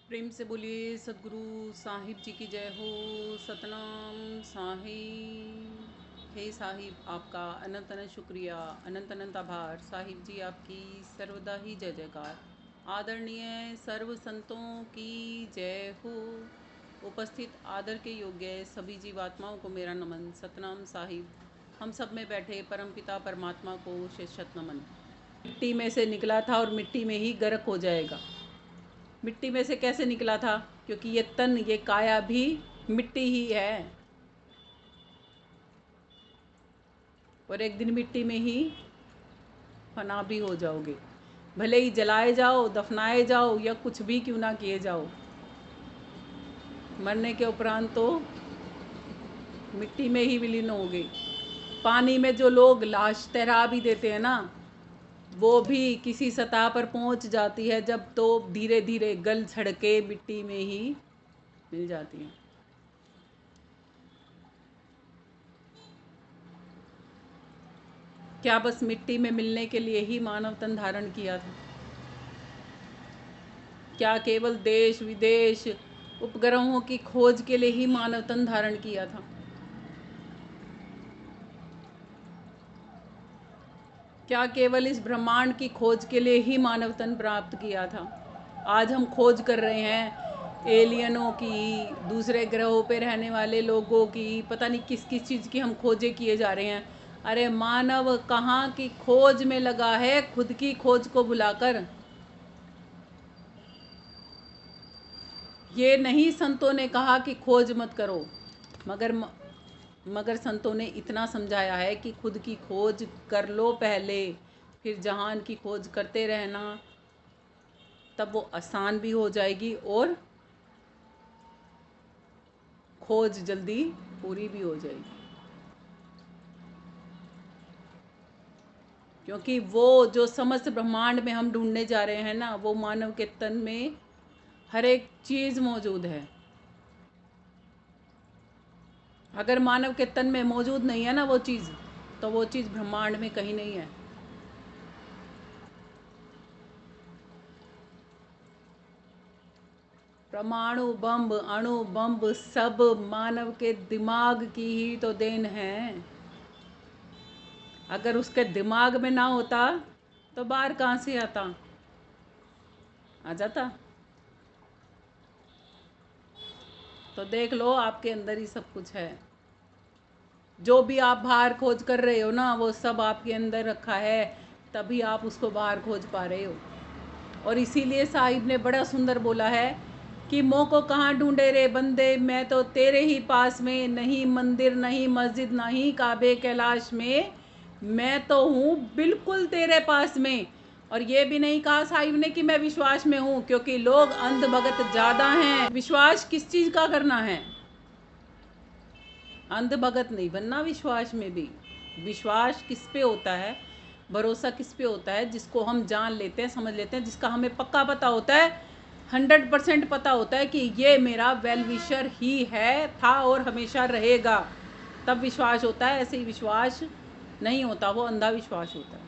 प्रेम से बोलिए सदगुरु साहिब जी की जय हो। सतनाम साहिब। हे साहिब, आपका अनंत अनंत शुक्रिया, अनंत अनंत आभार। साहिब जी आपकी सर्वदा ही जय जयकार। आदरणीय सर्व संतों की जय हो। उपस्थित आदर के योग्य सभी जीवात्माओं को मेरा नमन। सतनाम साहिब। हम सब में बैठे परमपिता परमात्मा को शत शत नमन। मिट्टी में से निकला था और मिट्टी में ही गर्क हो जाएगा। मिट्टी में से कैसे निकला था? क्योंकि ये तन, ये काया भी मिट्टी ही है, और एक दिन मिट्टी में ही फना भी हो जाओगे। भले ही जलाए जाओ, दफनाए जाओ, या कुछ भी क्यों ना किए जाओ, मरने के उपरांत तो मिट्टी में ही विलीन होगे। पानी में जो लोग लाश तैरा भी देते हैं ना, वो भी किसी सतह पर पहुंच जाती है जब, तो धीरे धीरे गल छड़के मिट्टी में ही मिल जाती है। क्या बस मिट्टी में मिलने के लिए ही मानव तन धारण किया था? क्या केवल देश विदेश उपग्रहों की खोज के लिए ही मानव तन धारण किया था? क्या केवल इस ब्रह्मांड की खोज के लिए ही मानव तन प्राप्त किया था? आज हम खोज कर रहे हैं एलियनों की, दूसरे ग्रहों पे रहने वाले लोगों की, पता नहीं किस किस चीज़ की हम खोजें किए जा रहे हैं। अरे मानव कहाँ की खोज में लगा है, खुद की खोज को भुलाकर। ये नहीं संतों ने कहा कि खोज मत करो, मगर मगर संतों ने इतना समझाया है कि खुद की खोज कर लो पहले, फिर जहान की खोज करते रहना। तब वो आसान भी हो जाएगी और खोज जल्दी पूरी भी हो जाएगी। क्योंकि वो जो समस्त ब्रह्मांड में हम ढूंढने जा रहे हैं ना, वो मानव के तन में हर एक चीज़ मौजूद है। अगर मानव के तन में मौजूद नहीं है ना वो चीज़, तो वो चीज़ ब्रह्मांड में कहीं नहीं है। परमाणु बम, अणु बम सब मानव के दिमाग की ही तो देन है। अगर उसके दिमाग में ना होता तो बाहर कहाँ से आता? आ जाता। तो देख लो, आपके अंदर ही सब कुछ है। जो भी आप बाहर खोज कर रहे हो ना, वो सब आपके अंदर रखा है, तभी आप उसको बाहर खोज पा रहे हो। और इसीलिए साहिब ने बड़ा सुंदर बोला है कि मोह को कहाँ ढूंढे रे बंदे, मैं तो तेरे ही पास में, नहीं मंदिर नहीं मस्जिद नहीं काबे कैलाश में, मैं तो हूँ बिल्कुल तेरे पास में। और ये भी नहीं कहा साहिब ने कि मैं विश्वास में हूँ, क्योंकि लोग अंध भगत ज़्यादा हैं। विश्वास किस चीज़ का करना है? अंध भगत नहीं बनना विश्वास में भी। विश्वास किस पे होता है, भरोसा किस पे होता है? जिसको हम जान लेते हैं, समझ लेते हैं, जिसका हमें पक्का पता होता है, 100% पता होता है कि ये मेरा वेल विशर ही है, था और हमेशा रहेगा, तब विश्वास होता है। ऐसे ही विश्वास नहीं होता, वो अंधा विश्वास होता है।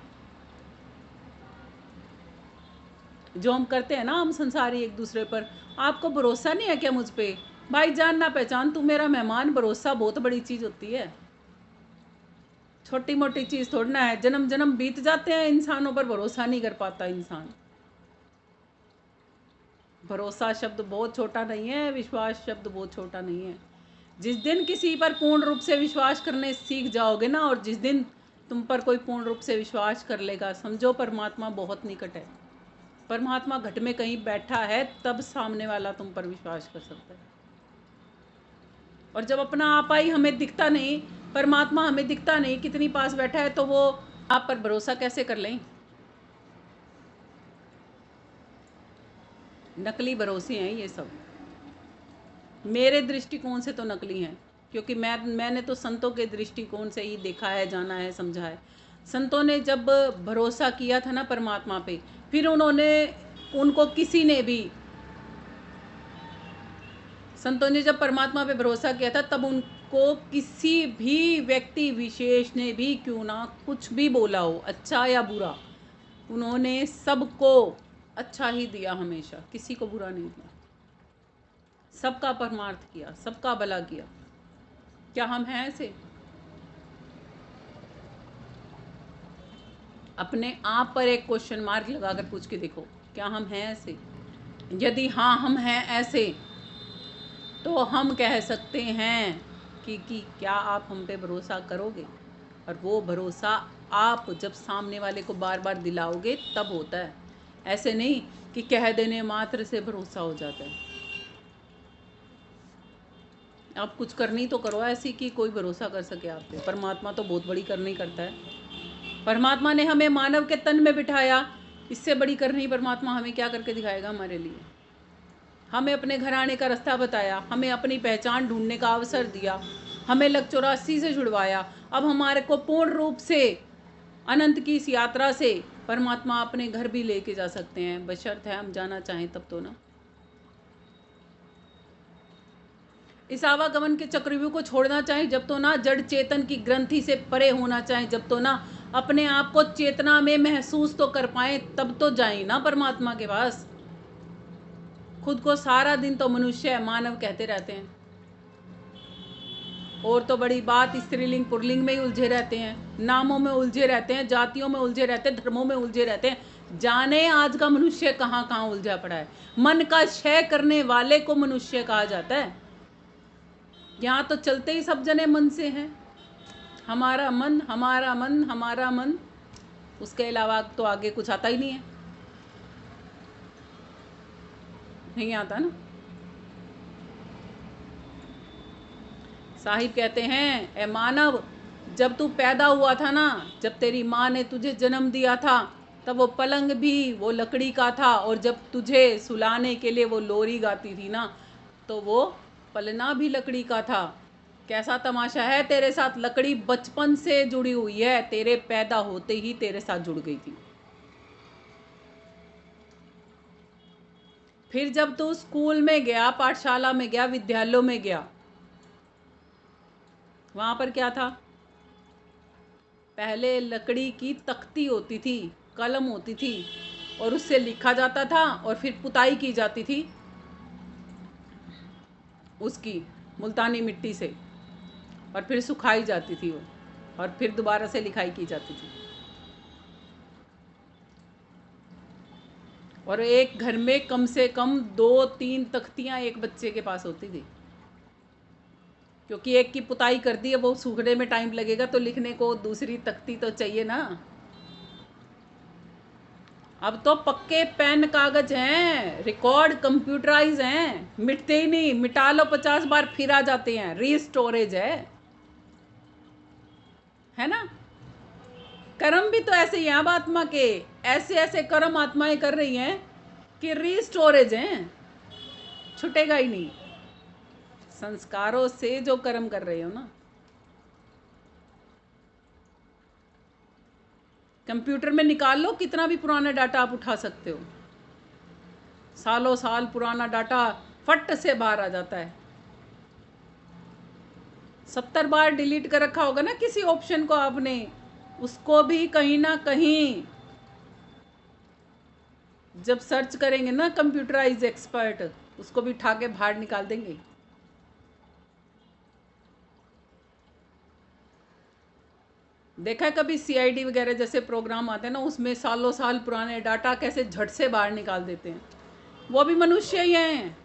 जो हम करते हैं ना, हम संसारी एक दूसरे पर, आपको भरोसा नहीं है क्या मुझ पे? भाई जान ना पहचान, तू मेरा मेहमान। भरोसा बहुत बड़ी चीज़ होती है, छोटी मोटी चीज़ थोड़ी ना है। जन्म जन्म बीत जाते हैं इंसानों पर, भरोसा नहीं कर पाता इंसान। भरोसा शब्द बहुत छोटा नहीं है, विश्वास शब्द बहुत छोटा नहीं है। जिस दिन किसी पर पूर्ण रूप से विश्वास करने सीख जाओगे ना, और जिस दिन तुम पर कोई पूर्ण रूप से विश्वास कर लेगा, समझो परमात्मा बहुत निकट है। परमात्मा घट में कहीं बैठा है, तब सामने वाला तुम पर विश्वास कर सकता है। और जब अपना आपा ही हमें दिखता नहीं, परमात्मा हमें दिखता नहीं कितनी पास बैठा है, तो वो आप पर भरोसा कैसे कर लें? नकली भरोसे हैं ये सब। मेरे दृष्टिकोण से तो नकली हैं, क्योंकि मैंने तो संतों के दृष्टिकोण से ही देखा है, जाना है, समझा है। संतों ने जब भरोसा किया था ना परमात्मा पे, फिर उन्होंने, उनको किसी ने भी, संतों ने जब परमात्मा पे भरोसा किया था, तब उनको किसी भी व्यक्ति विशेष ने भी क्यों ना कुछ भी बोला हो, अच्छा या बुरा, उन्होंने सबको अच्छा ही दिया, हमेशा किसी को बुरा नहीं दिया। सबका परमार्थ किया, सबका भला किया। क्या हम हैं ऐसे? अपने आप पर एक क्वेश्चन मार्क लगाकर पूछ के देखो, क्या हम हैं ऐसे? यदि हाँ हम हैं ऐसे, तो हम कह सकते हैं कि क्या आप हम पे भरोसा करोगे? और वो भरोसा आप जब सामने वाले को बार बार दिलाओगे तब होता है। ऐसे नहीं कि कह देने मात्र से भरोसा हो जाता है। आप कुछ करनी तो करो ऐसी कि कोई भरोसा कर सके आप पे। परमात्मा तो बहुत बड़ी करनी करता है। परमात्मा ने हमें मानव के तन में बिठाया, इससे बड़ी करनी परमात्मा हमें क्या करके दिखाएगा हमारे लिए? हमें अपने घर आने का रास्ता बताया, हमें अपनी पहचान ढूंढने का अवसर दिया, हमें लक 84 से छुड़वाया। अब हमारे को पूर्ण रूप से अनंत की इस यात्रा से परमात्मा अपने घर भी लेके जा सकते हैं, बशर्ते हम जाना चाहें तब तो ना। इस आवागमन के चक्रव्यूह को छोड़ना चाहें जब तो ना, जड़ चेतन की ग्रंथि से परे होना चाहें जब तो ना, अपने आप को चेतना में महसूस तो कर पाएं तब तो जाएं ना परमात्मा के पास। खुद को सारा दिन तो मनुष्य है, मानव कहते रहते हैं, और तो बड़ी बात स्त्रीलिंग पुरलिंग में ही उलझे रहते हैं, नामों में उलझे रहते हैं, जातियों में उलझे रहते हैं, धर्मों में उलझे रहते हैं। जाने आज का मनुष्य कहाँ कहाँ उलझा पड़ा है। मन का क्षय करने वाले को मनुष्य कहा जाता है। यहाँ तो चलते ही सब जने मन से हैं, हमारा मन हमारा मन हमारा मन, उसके अलावा तो आगे कुछ आता ही नहीं है, नहीं आता ना। साहिब कहते हैं, ए मानव, जब तू पैदा हुआ था ना, जब तेरी माँ ने तुझे जन्म दिया था, तब वो पलंग भी वो लकड़ी का था, और जब तुझे सुलाने के लिए वो लोरी गाती थी ना, तो वो पलना भी लकड़ी का था। कैसा तमाशा है, तेरे साथ लकड़ी बचपन से जुड़ी हुई है, तेरे पैदा होते ही तेरे साथ जुड़ गई थी। फिर जब तू स्कूल में गया, पाठशाला में गया, विद्यालयों में गया, वहां पर क्या था? पहले लकड़ी की तख्ती होती थी, कलम होती थी, और उससे लिखा जाता था, और फिर पुताई की जाती थी उसकी मुल्तानी मिट्टी से, और फिर सुखाई जाती थी वो, और फिर दोबारा से लिखाई की जाती थी। और एक घर में कम से कम 2-3 तख्तियां एक बच्चे के पास होती थी, क्योंकि एक की पुताई कर दी है, वो सूखने में टाइम लगेगा, तो लिखने को दूसरी तख्ती तो चाहिए ना। अब तो पक्के पेन कागज हैं, रिकॉर्ड कंप्यूटराइज हैं, मिटते ही नहीं, मिटा लो 50 बार फिर आ जाते हैं, रीस्टोरेज है ना। कर्म भी तो ऐसे ही हैं अब आत्मा के, ऐसे ऐसे कर्म आत्माएं कर रही हैं कि रीस्टोरेज हैं, छुटेगा ही नहीं। संस्कारों से जो कर्म कर रहे हो ना, कंप्यूटर में निकाल लो, कितना भी पुराना डाटा आप उठा सकते हो, सालों साल पुराना डाटा फट से बाहर आ जाता है। 70 बार डिलीट कर रखा होगा ना किसी ऑप्शन को आपने, उसको भी कहीं ना कहीं जब सर्च करेंगे ना कंप्यूटराइज एक्सपर्ट, उसको भी उठा के बाहर निकाल देंगे। देखा है कभी सीआईडी वगैरह जैसे प्रोग्राम आते हैं ना, उसमें सालों साल पुराने डाटा कैसे झट से बाहर निकाल देते हैं। वो भी मनुष्य ही हैं,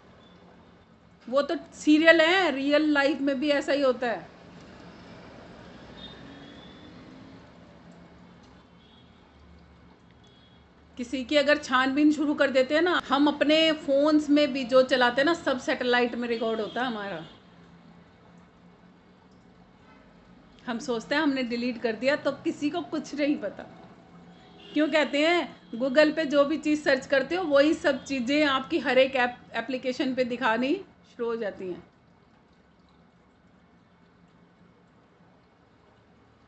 वो तो सीरियल हैं, रियल लाइफ में भी ऐसा ही होता है। किसी की अगर छानबीन शुरू कर देते हैं ना, हम अपने फोन्स में भी जो चलाते हैं ना, सब सैटेलाइट में रिकॉर्ड होता है हमारा। हम सोचते हैं हमने डिलीट कर दिया, तो किसी को कुछ नहीं पता। क्यों कहते हैं गूगल पे जो भी चीज़ सर्च करते हो, वही सब चीज़ें आपकी हर एक एप्लीकेशन पे दिखानी शुरू हो जाती हैं।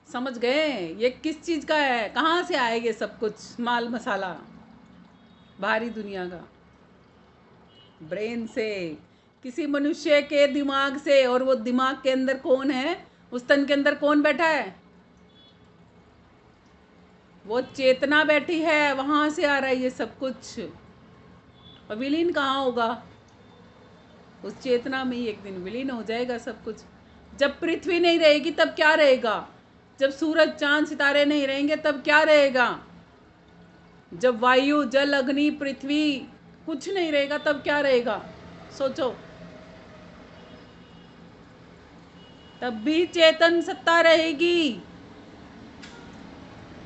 समझ गए ये किस चीज़ का है, कहाँ से आएगा सब कुछ माल मसाला बाहरी दुनिया का? ब्रेन से, किसी मनुष्य के दिमाग से। और वो दिमाग के अंदर कौन है, उस तन के अंदर कौन बैठा है? वो चेतना बैठी है, वहां से आ रहा है ये सब कुछ। और विलीन कहाँ होगा? उस चेतना में ही एक दिन विलीन हो जाएगा सब कुछ। जब पृथ्वी नहीं रहेगी तब क्या रहेगा? जब सूरज चांद सितारे नहीं रहेंगे तब क्या रहेगा? जब वायु जल अग्नि पृथ्वी कुछ नहीं रहेगा तब क्या रहेगा? सोचो। तब भी चेतन सत्ता रहेगी।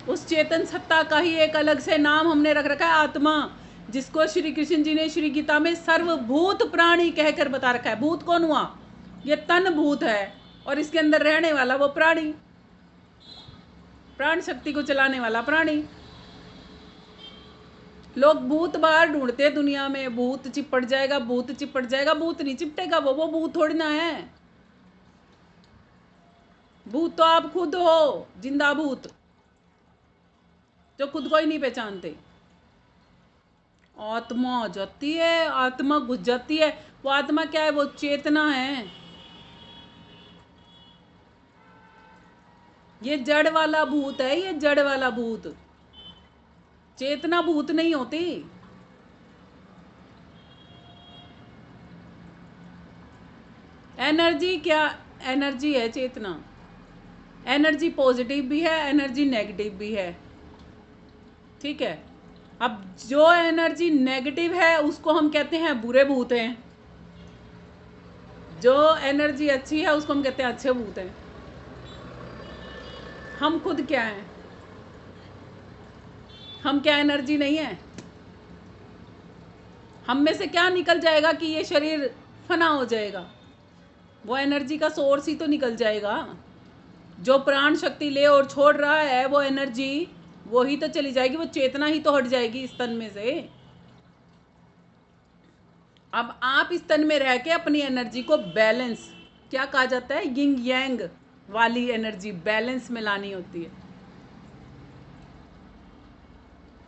उस चेतन सत्ता का ही एक अलग से नाम हमने रख रखा है, आत्मा, जिसको श्री कृष्ण जी ने श्री गीता में सर्वभूत प्राणी कहकर बता रखा है। भूत कौन हुआ? ये तन भूत है और इसके अंदर रहने वाला वो प्राणी, प्राण शक्ति को चलाने वाला प्राणी। लोग भूत बाहर ढूंढते दुनिया में, भूत चिपट जाएगा, भूत चिपट जाएगा। भूत नहीं चिपटेगा, वो भूत थोड़ी ना है। भूत तो आप खुद हो, जिंदा भूत, जो खुद को ही नहीं पहचानते। आत्मा आ जाती है, आत्मा घुस जाती है। वो आत्मा क्या है? वो चेतना है। ये जड़ वाला भूत है, ये जड़ वाला भूत। चेतना भूत नहीं होती। एनर्जी क्या? एनर्जी है चेतना। एनर्जी पॉजिटिव भी है, एनर्जी नेगेटिव भी है। ठीक है। अब जो एनर्जी नेगेटिव है उसको हम कहते हैं बुरे भूत हैं, जो एनर्जी अच्छी है उसको हम कहते हैं अच्छे भूत हैं। हम खुद क्या हैं? हम क्या एनर्जी नहीं है? हम में से क्या निकल जाएगा कि ये शरीर फना हो जाएगा? वो एनर्जी का सोर्स ही तो निकल जाएगा। जो प्राण शक्ति ले और छोड़ रहा है वो एनर्जी वो ही तो चली जाएगी, वो चेतना ही तो हट जाएगी इस तन में से। अब आप इस तन में रह के अपनी एनर्जी को बैलेंस, क्या कहा जाता है, यिंग यांग वाली एनर्जी बैलेंस में लानी होती है।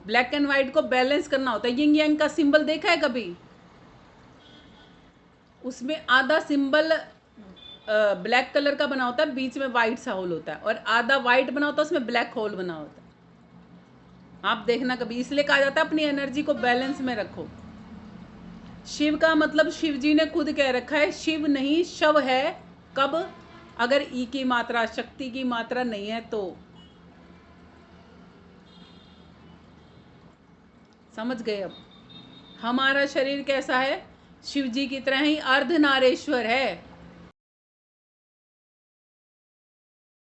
ब्लैक एंड व्हाइट को बैलेंस करना होता है। यिंग यांग का सिंबल देखा है कभी? उसमें आधा सिंबल ब्लैक कलर का बना होता है, बीच में वाइट सा होल होता है, और आधा वाइट बना होता है, उसमें ब्लैक होल बना होता है। आप देखना कभी। इसलिए कहा जाता है अपनी एनर्जी को बैलेंस में रखो। शिव का मतलब शिव जी ने खुद कह रखा है, शिव नहीं शव है। कब? अगर ई की मात्रा, शक्ति की मात्रा नहीं है तो। समझ गए? अब हमारा शरीर कैसा है? शिव जी की तरह ही अर्धनारेश्वर है।